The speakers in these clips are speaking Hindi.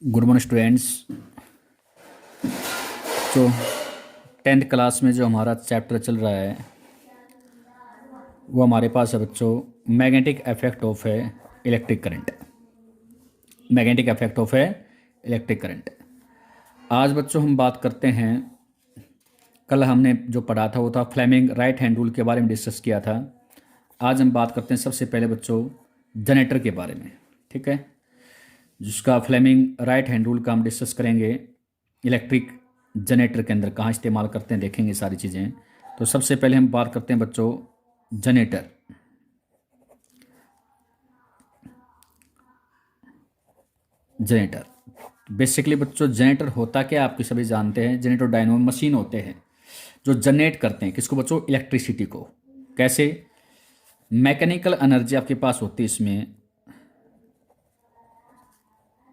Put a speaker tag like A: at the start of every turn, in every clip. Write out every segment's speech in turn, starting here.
A: Good morning students. तो 10th क्लास में जो हमारा चैप्टर चल रहा है वो हमारे पास है बच्चों, मैग्नेटिक इफेक्ट ऑफ है electric current. Magnetic effect of है इलेक्ट्रिक करंट। आज बच्चों हम बात करते हैं, कल हमने जो पढ़ा था वो था फ्लेमिंग राइट हैंड रूल के बारे में डिस्कस किया था। आज हम बात करते हैं सबसे पहले बच्चों जनरेटर के बारे में, ठीक है, जिसका फ्लेमिंग राइट हैंड रूल का हम डिस्कस करेंगे। इलेक्ट्रिक जनरेटर के अंदर कहाँ इस्तेमाल करते हैं देखेंगे सारी चीज़ें। तो सबसे पहले हम बात करते हैं बच्चों जनरेटर। जनरेटर बेसिकली बच्चों जनरेटर होता क्या आपके सभी जानते हैं। जनरेटर डायनमो मशीन होते हैं जो जनरेट करते हैं किसको बच्चों, इलेक्ट्रिसिटी को। कैसे? मैकेनिकल एनर्जी आपके पास होती है इसमें,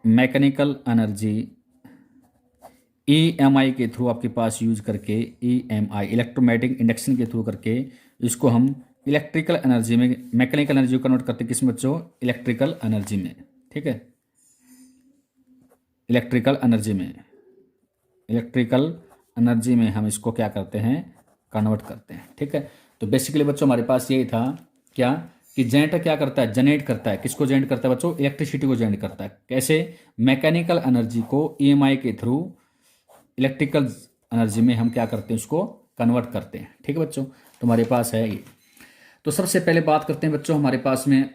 A: मैकेनिकल एनर्जी EMI के थ्रू आपके पास यूज करके, EMI इलेक्ट्रोमैग्नेटिक इंडक्शन के थ्रू करके इसको हम इलेक्ट्रिकल एनर्जी में, मैकेनिकल एनर्जी को कन्वर्ट करते हैं किस में बच्चों, इलेक्ट्रिकल एनर्जी में। ठीक है, इलेक्ट्रिकल एनर्जी में, इलेक्ट्रिकल एनर्जी में हम इसको क्या करते हैं, कन्वर्ट करते हैं। ठीक है, तो बेसिकली बच्चों हमारे पास यही था क्या कि जनरेटर क्या करता है, जनरेट करता है। किसको जनरेट करता है बच्चों, इलेक्ट्रिसिटी को जनरेट करता है। कैसे? मैकेनिकल एनर्जी को EMI के थ्रू इलेक्ट्रिकल एनर्जी में हम क्या करते हैं, उसको कन्वर्ट करते हैं। ठीक है बच्चों, तो हमारे पास है ये। तो सबसे पहले बात करते हैं बच्चों हमारे पास में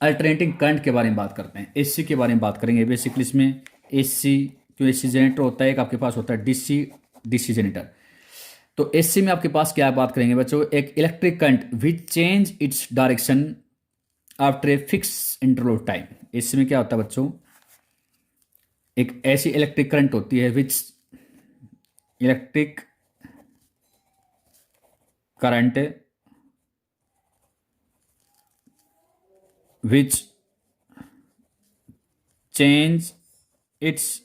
A: अल्टरनेटिंग करंट के बारे में बात करते हैं, AC के बारे में बात करेंगे। बेसिकली इसमें AC, जो AC जनरेटर होता है, एक आपके पास होता है DC जनरेटर। तो AC में आपके पास क्या बात करेंगे बच्चों, एक electric current which change its direction after a fix interval of time. AC में क्या होता है बच्चों, एक ऐसी इलेक्ट्रिक करंट होती है विच electric current which change its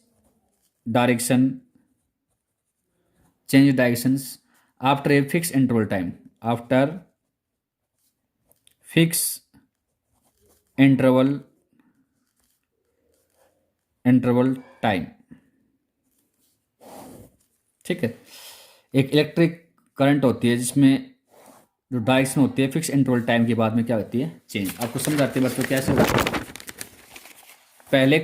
A: direction, change directions after a fix interval time, after fix interval time. ठीक है, एक इलेक्ट्रिक करंट होती है जिसमें जो डायरेक्शन होती है फिक्स इंटरवल टाइम के बाद में क्या होती है, चेंज। आपको समझाते हैं बच्चों कैसे होता है। पहले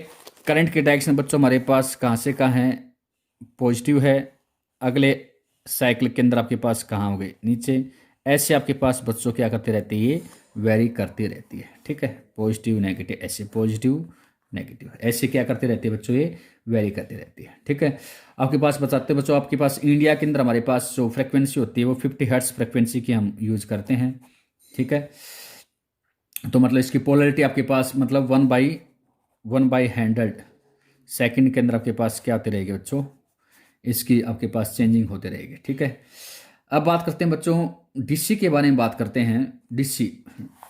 A: करंट की डायरेक्शन बच्चों हमारे पास कहाँ से कहाँ है, पॉजिटिव है। अगले साइकिल के अंदर आपके पास कहाँ हो गए, नीचे। ऐसे आपके पास बच्चों क्या करते रहती है, ये वेरी करती रहती है। ठीक है, पॉजिटिव नेगेटिव, ऐसे पॉजिटिव नेगेटिव, ऐसे क्या करते रहती है बच्चों, ये वेरी करती रहती है। ठीक है, आपके पास बताते हैं बच्चों, आपके पास इंडिया के अंदर हमारे पास जो फ्रिक्वेंसी होती है वो 50 हर्ट्ज फ्रिक्वेंसी की हम यूज करते हैं। ठीक है, तो मतलब इसकी पोलरिटी आपके पास मतलब 1/100 सेकंड के अंदर आपके पास क्या होती रहेगी बच्चों, इसकी आपके पास चेंजिंग होते रहेगी। ठीक है, अब बात करते हैं बच्चों DC के बारे में बात करते हैं। DC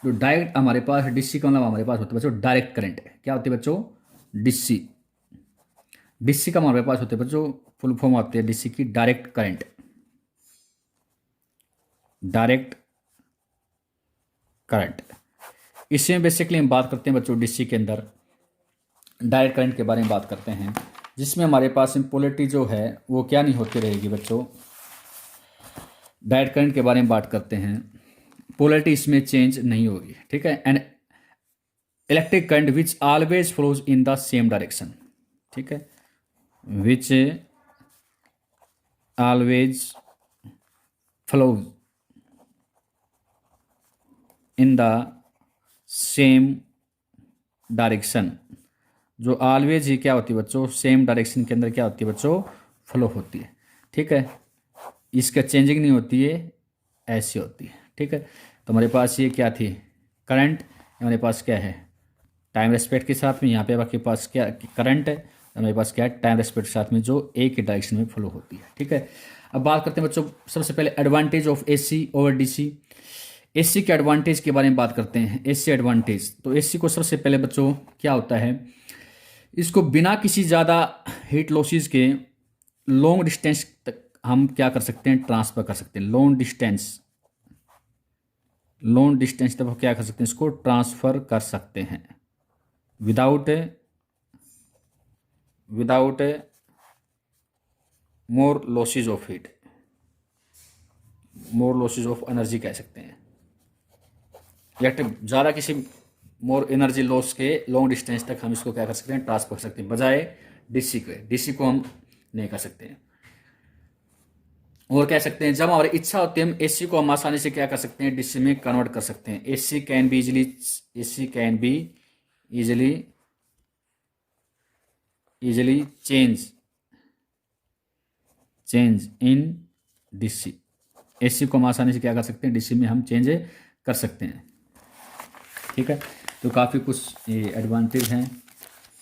A: जो डायरेक्ट हमारे पास DC का मतलब हमारे पास होता है बच्चों डायरेक्ट करंट। क्या होती है बच्चों, DC का हमारे पास होते हैं बच्चों, फुल फॉर्म आती है DC की डायरेक्ट करंट। डायरेक्ट करंट, इसमें बेसिकली हम बात करते हैं बच्चों DC के अंदर डायरेक्ट करंट के बारे में बात करते हैं, जिसमें हमारे पास पोलरिटी जो है वो क्या नहीं होती रहेगी बच्चों। डायरेक्ट करंट के बारे में बात करते हैं, पोलरिटी इसमें चेंज नहीं होगी। ठीक है, and electric current which always flows in the same direction. ठीक है, which always flows in the same direction. जो ऑलवेज ही क्या होती है बच्चों, सेम डायरेक्शन के अंदर क्या होती है बच्चों, फ्लो होती है। ठीक है, इसका चेंजिंग नहीं होती है, ऐसी होती है। ठीक है, तो हमारे पास ये क्या थी, करंट। हमारे पास क्या है, टाइम रेस्पेक्ट के साथ में, यहाँ पे आपके पास क्या करंट है, हमारे पास क्या है, टाइम रेस्पेक्ट के साथ में जो एक ही डायरेक्शन में फ्लो होती है। ठीक है, अब बात करते हैं बच्चों सबसे पहले advantage of AC over DC। AC के एडवांटेज के बारे में बात करते हैं। AC एडवांटेज, तो AC को सबसे पहले बच्चों क्या होता है, इसको बिना किसी ज़्यादा हीट लॉसेस के लॉन्ग डिस्टेंस तक हम क्या कर सकते हैं, ट्रांसफ़र कर सकते हैं। लॉन्ग डिस्टेंस तक क्या कर सकते हैं, इसको ट्रांसफ़र कर सकते हैं without without more losses of heat, more losses of energy कह सकते हैं। इलेक्ट्रिक ज़्यादा किसी मोर एनर्जी लॉस के लॉन्ग डिस्टेंस तक हम इसको क्या कर सकते हैं, ट्रांसफर कर सकते हैं, बजाय डीसी के। डीसी को हम नहीं कर सकते हैं। और कह सकते हैं जब हमारी इच्छा होती है हम एसी को हम आसानी से क्या कर सकते हैं, डीसी में कन्वर्ट कर सकते हैं। AC can be easily change in DC. AC को हम आसानी से क्या कर सकते हैं, डीसी में हम चेंज कर सकते हैं। ठीक है, तो काफ़ी कुछ ये एडवांटेज हैं।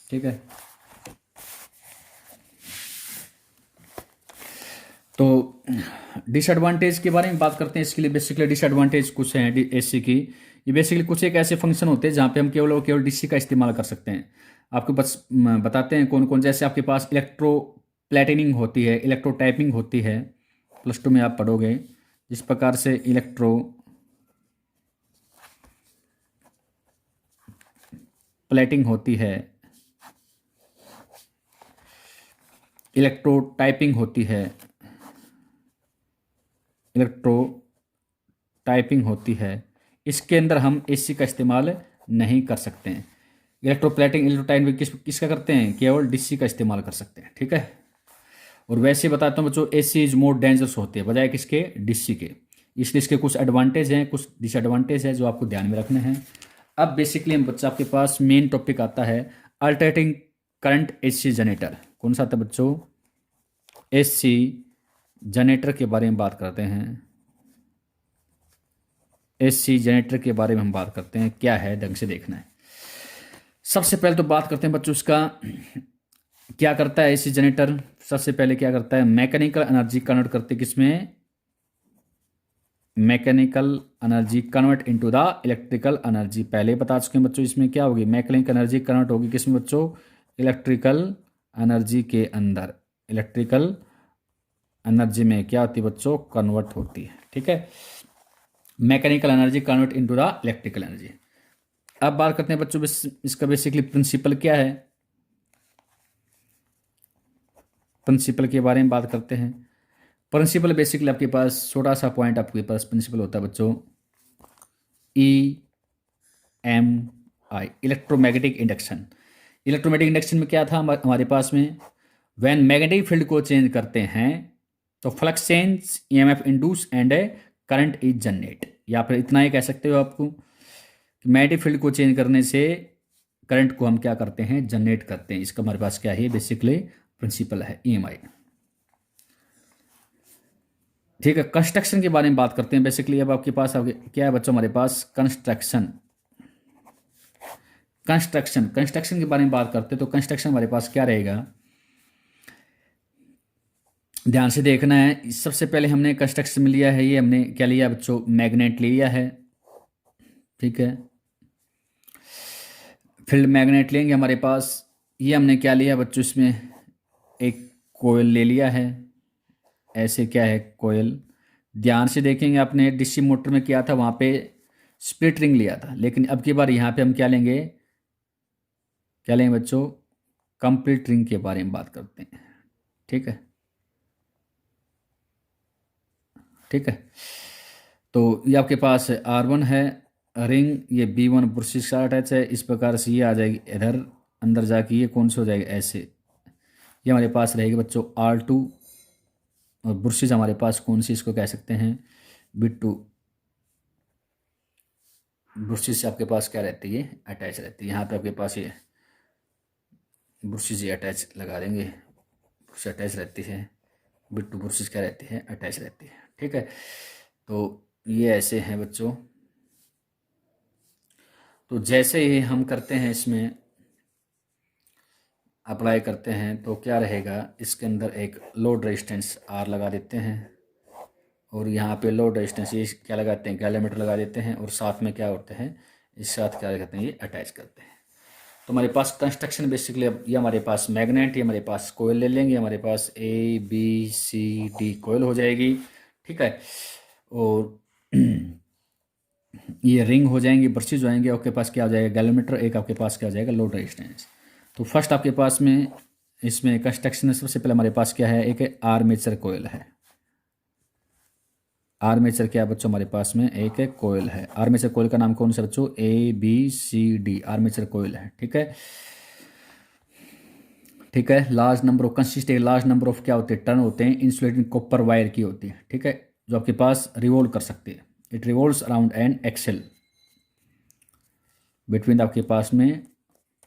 A: ठीक है, तो डिसएडवांटेज के बारे में बात करते हैं। इसके लिए बेसिकली डिसएडवांटेज कुछ हैं एसी की। ये बेसिकली कुछ एक ऐसे फंक्शन होते हैं जहाँ पे हम केवल डीसी का इस्तेमाल कर सकते हैं। आपको बस बताते हैं कौन कौन। जैसे आपके पास इलेक्ट्रो प्लेटिनिंग होती है, इलेक्ट्रो टाइपिंग होती है, +2 में आप पढ़ोगे। जिस प्रकार से इलेक्ट्रो प्लेटिंग होती है, इलेक्ट्रो टाइपिंग होती है, इलेक्ट्रो टाइपिंग होती है, इसके अंदर हम एसी का इस्तेमाल नहीं कर सकते हैं। इलेक्ट्रोप्लेटिंग इलेक्ट्रोटाइपिंग किसका करते हैं, केवल डीसी का इस्तेमाल कर सकते हैं। ठीक है, और वैसे बताता हूँ बच्चों, एसी इज मोर डेंजरस होती है बजाय किसके, डीसी के। इसलिए इसके कुछ एडवांटेज हैं, कुछ डिसएडवांटेज है जो आपको ध्यान में रखने हैं। अब बेसिकली हम बच्चा आपके पास मेन टॉपिक आता है अल्टरनेटिंग करंट एसी जनरेटर। कौन सा आता है बच्चों, एसी जनरेटर के बारे में बात करते हैं। एसी जनरेटर के बारे में हम बात करते हैं, क्या है ढंग से देखना है। सबसे पहले तो बात करते हैं बच्चों उसका क्या करता है एसी जनरेटर। सबसे पहले क्या करता है, मैकेनिकल एनर्जी कन्वर्ट करते किसमें, mechanical energy convert into the electrical energy. पहले बता चुके हैं बच्चों, इसमें क्या होगी, मैकेनिकल एनर्जी कन्वर्ट होगी किसमें बच्चों, इलेक्ट्रिकल एनर्जी के अंदर। इलेक्ट्रिकल एनर्जी में क्या होती है बच्चों, कन्वर्ट होती है। ठीक है, mechanical energy convert into the electrical energy. अब बात करते हैं बच्चों इसका बेसिकली प्रिंसिपल क्या है। प्रिंसिपल के बारे में बात करते हैं। प्रिंसिपल बेसिकली आपके पास छोटा सा पॉइंट आपके पास प्रिंसिपल होता है बच्चों, EMI, electromagnetic induction. Electromagnetic induction में क्या था हमारे पास में, व्हेन मैग्नेटिक फील्ड को चेंज करते हैं तो flux change, EMF induce and current is generate. या फिर इतना ही कह सकते हो आपको, मैग्नेटिक फील्ड को चेंज करने से करंट को हम क्या करते हैं, जनरेट करते हैं। इसका हमारे पास क्या है, बेसिकली प्रिंसिपल है EMI। ठीक है, कंस्ट्रक्शन के बारे में बात करते हैं। बेसिकली अब आपके पास क्या है बच्चों, हमारे पास कंस्ट्रक्शन के बारे में बात करते हैं। तो कंस्ट्रक्शन हमारे पास क्या रहेगा, ध्यान से देखना है। सबसे पहले हमने कंस्ट्रक्शन में लिया है, ये हमने क्या लिया बच्चों, मैग्नेट लिया है। ठीक है, फील्ड मैग्नेट लेंगे हमारे पास। ये हमने क्या लिया बच्चों, इसमें एक कोयल ले लिया है, ऐसे क्या है कोयल। ध्यान से देखेंगे, आपने डीसी मोटर में किया था, वहाँ पे स्प्लिट रिंग लिया था, लेकिन अब की बार यहाँ पे हम क्या लेंगे बच्चों, कंप्लीट रिंग के बारे में बात करते हैं। ठीक है, ठीक है, तो ये आपके पास R1 है रिंग, ये B1 ब्रशिश का अटैच है। इस प्रकार से ये आ जाएगी इधर अंदर जाके, ये कौन सी हो जाएगी, ऐसे। ये हमारे पास रहेगी बच्चों R2, और ब्रशिश हमारे पास कौन सी, इसको कह सकते हैं B2। ब्रशिश से आपके पास क्या रहती है, अटैच रहती है। यहाँ पे आपके पास ये ब्रशिश ये अटैच लगा देंगे, ब्रशिश अटैच रहती है। B2 ब्रशिश क्या रहती है, अटैच रहती है। ठीक है, तो ये ऐसे हैं बच्चों। तो जैसे ही हम करते हैं, इसमें अप्लाई करते हैं, तो क्या रहेगा, इसके अंदर एक लोड रेजिस्टेंस R लगा देते हैं, और यहाँ पे लोड रेजिस्टेंस ये क्या लगाते हैं, गैलोमीटर लगा देते हैं, और साथ में क्या होते हैं, इस साथ क्या करते हैं, ये अटैच करते हैं। तो हमारे पास कंस्ट्रक्शन बेसिकली, अब ये हमारे पास मैग्नेट, ये हमारे पास कोयल ले लेंगे, हमारे पास ABCD कोयल हो जाएगी। ठीक है, और ये रिंग हो जाएंगी, ब्रशेज हो जाएंगे। आपके पास क्या हो जाएगा, गैलोमीटर, एक आपके पास क्या हो जाएगा, लोड रेजिस्टेंस। तो फर्स्ट आपके पास में इसमें कंस्ट्रक्शन में सबसे पहले हमारे पास क्या है, एक आर्मेचर कोयल है। आर्मेचर क्या है बच्चों, हमारे पास में एक कोयल है। आर्मेचर कोयल का नाम कौन सा बच्चों, ABCD आर्मेचर कोयल है। ठीक है, ठीक है। Large number of consist large number of क्या होते हैं, टर्न होते हैं, इंसुलेटेड कॉपर वायर की होती है। ठीक है, जो आपके पास रिवॉल्व कर सकती है। It revolves around an axle between आपके पास में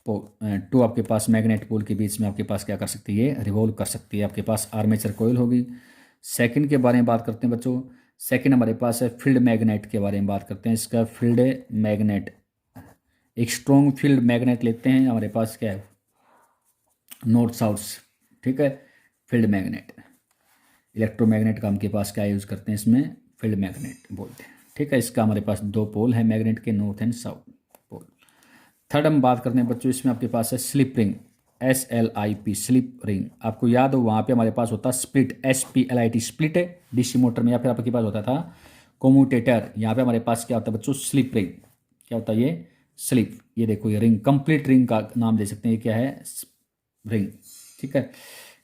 A: टू आपके पास मैग्नेट पोल के बीच में आपके पास क्या कर सकती है, रिवॉल्व कर सकती है। आपके पास आर्मेचर कोयल होगी। सेकंड के बारे में बात करते हैं बच्चों। सेकंड हमारे पास है फील्ड मैग्नेट के बारे में बात करते हैं। इसका फील्ड मैग्नेट, एक स्ट्रॉन्ग फील्ड मैग्नेट लेते हैं। हमारे पास क्या है, नॉर्थ साउथ। ठीक है, फील्ड मैग्नेट, इलेक्ट्रोमैग्नेट का हमके पास क्या यूज़ करते हैं, इसमें फील्ड मैग्नेट बोलते हैं। ठीक है, इसका हमारे पास दो पोल है मैग्नेट के, north and south pole. Third हम बात करते हैं बच्चों, इसमें आपके पास है slip ring, SLIP slip ring. आपको याद हो वहाँ पे हमारे पास होता स्प्लिट, SPLIT स्प्लिट है DC मोटर में, या फिर आपके पास होता था कोम्यूटेटर। यहाँ पे हमारे पास क्या होता है बच्चों, स्लिप रिंग। क्या होता है ये, स्लिप। ये देखो ये रिंग, कंप्लीट रिंग का नाम दे सकते हैं। ये क्या है, रिंग। ठीक है,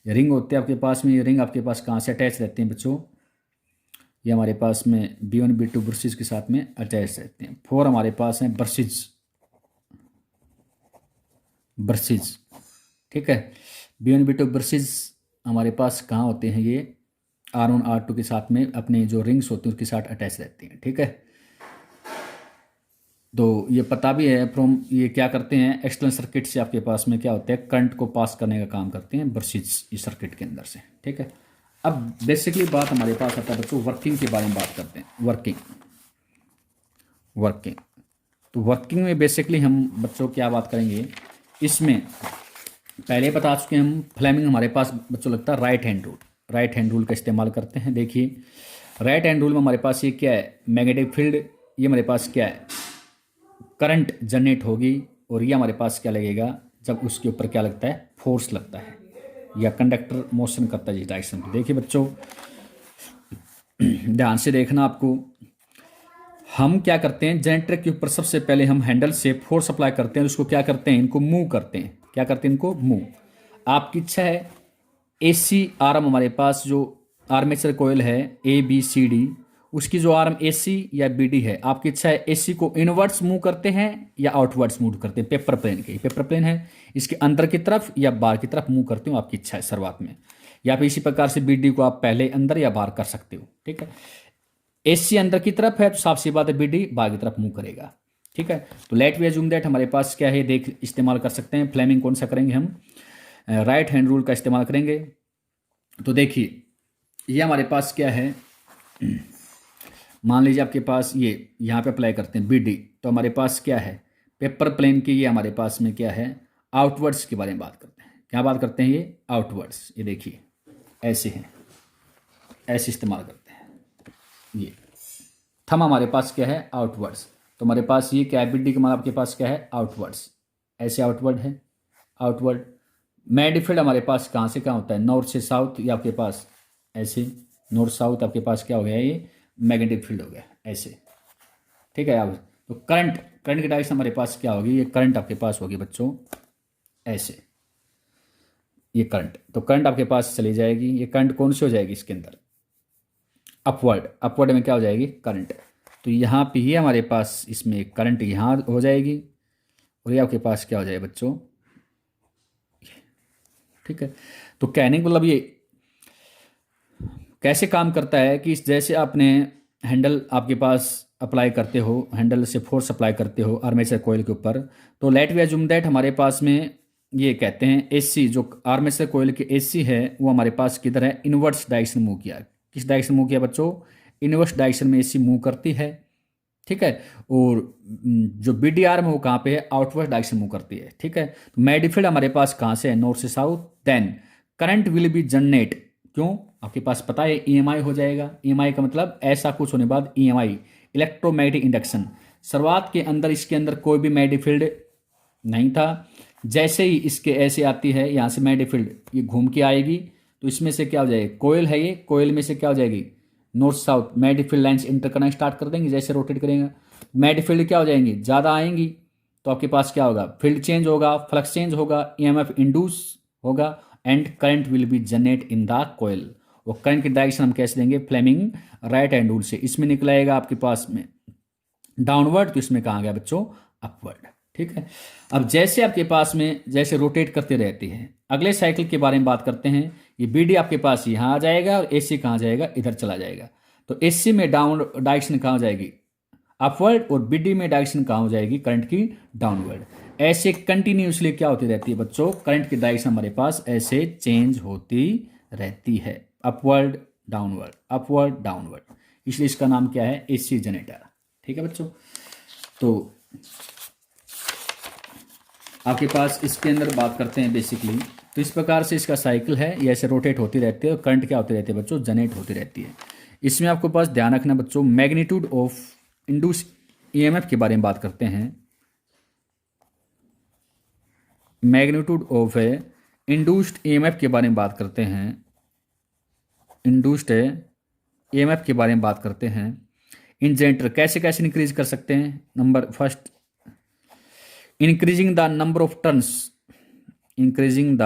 A: ये रिंग होते हैं आपके पास में। ये रिंग आपके पास कहाँ से अटैच रहते हैं बच्चों, ये हमारे पास में B1 B2 ब्रशेज के साथ में अटैच रहते हैं। 4 हमारे पास हैं ब्रशेज, ब्रशेज। ठीक है, B1 B2 ब्रशेज हमारे पास कहाँ होते हैं, ये R1 R2 के साथ में अपने जो रिंग्स होती हैं उसके साथ अटैच रहती हैं। ठीक है, तो ये पता भी है फ्रॉम, ये क्या करते हैं, एक्सटर्नल सर्किट से आपके पास में क्या होता है, करंट को पास करने का काम करते हैं ब्रशेज इस सर्किट के अंदर से। ठीक है, अब बेसिकली बात हमारे पास आता है बच्चों, वर्किंग के बारे में बात करते हैं। वर्किंग, वर्किंग तो वर्किंग में बेसिकली हम बच्चों क्या बात करेंगे, इसमें पहले बता चुके हैं हम। फ्लेमिंग हमारे पास बच्चों लगता है right hand rule, right hand rule का इस्तेमाल करते हैं। देखिए राइट हैंड रूल में हमारे पास ये क्या है, मैग्नेटिक फील्ड, ये हमारे पास क्या है, करंट जनरेट होगी, और ये हमारे पास क्या लगेगा, जब उसके ऊपर क्या लगता है, फोर्स लगता है, या कंडक्टर मोशन करता है जिस डायरेक्शन में। देखिए बच्चों ध्यान से देखना, आपको हम क्या करते हैं, जनरेटर के ऊपर सबसे पहले हम हैंडल से फोर्स अप्लाई करते हैं, उसको क्या करते हैं, इनको मूव करते हैं। क्या करते हैं, इनको मूव। आपकी इच्छा है AC आर्म हमारे पास जो आर्मेचर कोयल है ABCD, उसकी जो आर्म AC या BD है, आपकी इच्छा है AC को इनवर्ट्स मूव करते हैं या आउटवर्ड्स मूव करते हैं। पेपर प्लेन के, पेपर प्लेन है, इसके अंदर की तरफ या बाहर की तरफ मूव करते हो, आपकी इच्छा है शुरुआत में। या फिर इसी प्रकार से BD को आप पहले अंदर या बाहर कर सकते हो। ठीक है, AC अंदर की तरफ है तो साफ सी बात है BD बाहर की तरफ मूव करेगा। ठीक है, तो लेट वी अज्यूम दैट हमारे पास क्या है, देख इस्तेमाल कर सकते हैं। फ्लेमिंग कौन सा करेंगे हम, राइट हैंड रूल का इस्तेमाल करेंगे। तो देखिए ये हमारे पास क्या है, मान लीजिए आपके पास ये यहाँ पे अप्लाई करते हैं BD, तो हमारे पास क्या है, पेपर प्लेन की, ये हमारे पास में क्या है, आउटवर्ड्स के बारे में बात करते हैं। क्या बात करते हैं, ये आउटवर्ड्स। ये देखिए ऐसे हैं, ऐसे इस्तेमाल करते हैं। ये थम हमारे पास क्या है, आउटवर्ड्स। तो हमारे पास ये क्या है, BD का मतलब आपके पास क्या है, आउटवर्ड्स। ऐसे आउटवर्ड है, आउटवर्ड। मैग्नेटिक फील्ड हमारे पास कहाँ से कहाँ होता है, नॉर्थ से साउथ, या आपके पास ऐसे नॉर्थ साउथ आपके पास क्या हो गया, ये मैग्नेटिक फील्ड हो गया ऐसे। ठीक है, अब तो करंट, करंट की डायरेक्शन हमारे पास क्या होगी, ये करंट आपके पास होगी बच्चों ऐसे, ये करंट। तो करंट आपके पास चली जाएगी, ये करंट कौन सी हो जाएगी इसके अंदर, अपवर्ड। अपवर्ड में क्या हो जाएगी, करंट। तो यहाँ पे ये हमारे पास इसमें करंट यहाँ हो जाएगी, और ये आपके पास क्या हो जाएगा बच्चों। ठीक है, तो कहने का मतलब ये कैसे काम करता है कि जैसे आपने हैंडल आपके पास अप्लाई करते हो, हैंडल से फोर्स अप्लाई करते हो आर्मेचर कोयल के ऊपर, तो लेट वी अज्यूम दैट हमारे पास में ये कहते हैं AC, जो आर्मेचर कोयल के AC है वो हमारे पास किधर है, इनवर्स डायरेक्शन मूव किया। किस डायरेक्शन मूव किया बच्चों, इनवर्स डायरेक्शन में AC मूव करती है। ठीक है, और जो BD आर्म है वो कहाँ पे है, आउटवर्ड डायरेक्शन मूव करती है। ठीक है, तो मैग्नेटिक फील्ड हमारे पास कहाँ से है, नॉर्थ से south. Then current will be generate, क्यों, आपके पास पता है EMI हो जाएगा। EMI का मतलब ऐसा कुछ होने बाद EMI, इलेक्ट्रोमैग्नेटिक इंडक्शन। शुरुआत के अंदर इसके अंदर कोई भी मैग्नेटिक फील्ड नहीं था, जैसे ही इसके ऐसे आती है यहाँ से मैग्नेटिक फील्ड, ये घूम के आएगी, तो इसमें से क्या हो जाएगी, कोयल है ये, कोयल में से क्या हो जाएगी, north south magnetic field lines inter करना स्टार्ट कर देंगे। जैसे रोटेट करेंगे मैग्नेटिक फील्ड क्या हो जाएंगी, ज़्यादा आएंगी, तो आपके पास क्या होगा, फील्ड चेंज होगा, फ्लक्स चेंज होगा, EMF इंड्यूस होगा, and current will be generate in the coil. वो करंट की डायरेक्शन हम कैसे देंगे, फ्लेमिंग राइट हैंड रूल से। इसमें निकला आएगा आपके पास में डाउनवर्ड, तो इसमें कहाँ गया बच्चों, अपवर्ड। ठीक है, अब जैसे आपके पास में जैसे रोटेट करते रहती है, अगले साइकिल के बारे में बात करते हैं। ये बी डी आपके पास यहाँ आ जाएगा और ए सी कहाँ जाएगा, इधर चला जाएगा। तो ए सी में डाउन डायरेक्शन कहाँ जाएगी, अपवर्ड, और बी डी में डायरेक्शन कहाँ हो जाएगी, करंट की डाउनवर्ड। ऐसे कंटिन्यूसली क्या होती रहती है बच्चों, करंट की डायरेक्शन हमारे पास ऐसे चेंज होती रहती है, अपवर्ड डाउनवर्ड, अपवर्ड डाउनवर्ड। इसलिए इसका नाम क्या है, एसी जनरेटर। ठीक है बच्चों, तो आपके पास इसके अंदर बात करते हैं बेसिकली। तो इस प्रकार से इसका साइकिल है, ये ऐसे रोटेट होती रहती है और करंट क्या होती रहती है बच्चों, जनरेट होती रहती है। इसमें आपको पास ध्यान रखना बच्चों, मैग्नीट्यूड ऑफ इंड्यूस ईएमएफ के बारे में बात करते हैं। मैग्नीट्यूड ऑफ इंड्यूस्ड ईएमएफ के बारे में बात करते हैं। इंड्यूस्ड ईएमएफ के बारे में बात करते हैं। इन जनरेटर कैसे कैसे इंक्रीज कर सकते हैं। Number first, increasing the number of turns, increasing the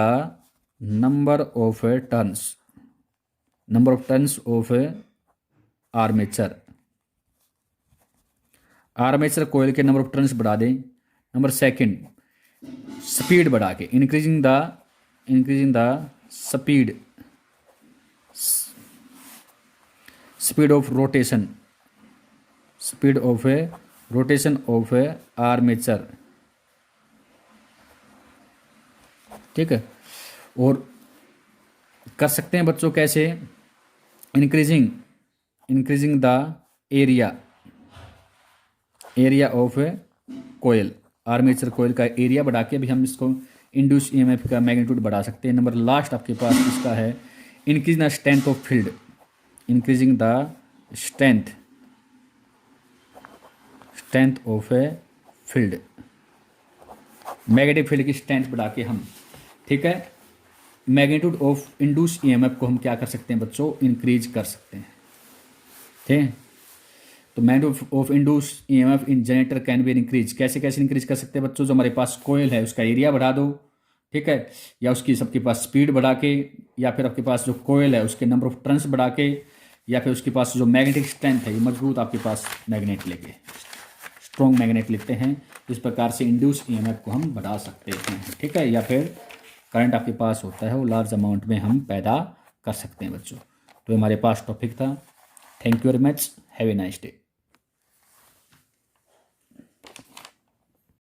A: number of turns, number of turns of armature, armature coil के नंबर ऑफ टर्न्स बढ़ा दें। नंबर सेकंड, स्पीड बढ़ा के, increasing the speed, speed of rotation, speed of rotation of armature. ठीक है, और कर सकते हैं बच्चों कैसे, increasing the area of coil, armature coil का एरिया बढ़ा के भी हम इसको इंड्यूस ईएमएफ का मैग्नीट्यूड बढ़ा सकते हैं। नंबर लास्ट आपके पास इसका है, increase the strength of field, increasing the strength of field, magnetic field की स्ट्रेंथ बढ़ा के हम, ठीक है, मैग्नीट्यूड ऑफ इंड्यूस ईएमएफ को हम क्या कर सकते हैं बच्चों, इंक्रीज कर सकते हैं। ठीक है, तो magnitude of induce EMF in generator can be increase, कैसे कैसे इंक्रीज कर सकते हैं बच्चों, जो हमारे पास कोयल है उसका एरिया बढ़ा दो, ठीक है, या उसकी सबके पास स्पीड बढ़ा के, या फिर आपके पास जो कोयल है उसके नंबर ऑफ टर्न्स बढ़ा के, या फिर उसके पास जो मैग्नेटिक स्ट्रेंथ है, ये मजबूत आपके पास मैग्नेट लेके, स्ट्रॉन्ग मैग्नेट लिखते हैं। इस प्रकार से इंड्यूस ईएमएफ को हम बढ़ा सकते हैं। ठीक है, या फिर करंट आपके पास होता है वो लार्ज अमाउंट में हम पैदा कर सकते हैं बच्चों। तो हमारे पास टॉपिक था। Thank you very much, have a nice day.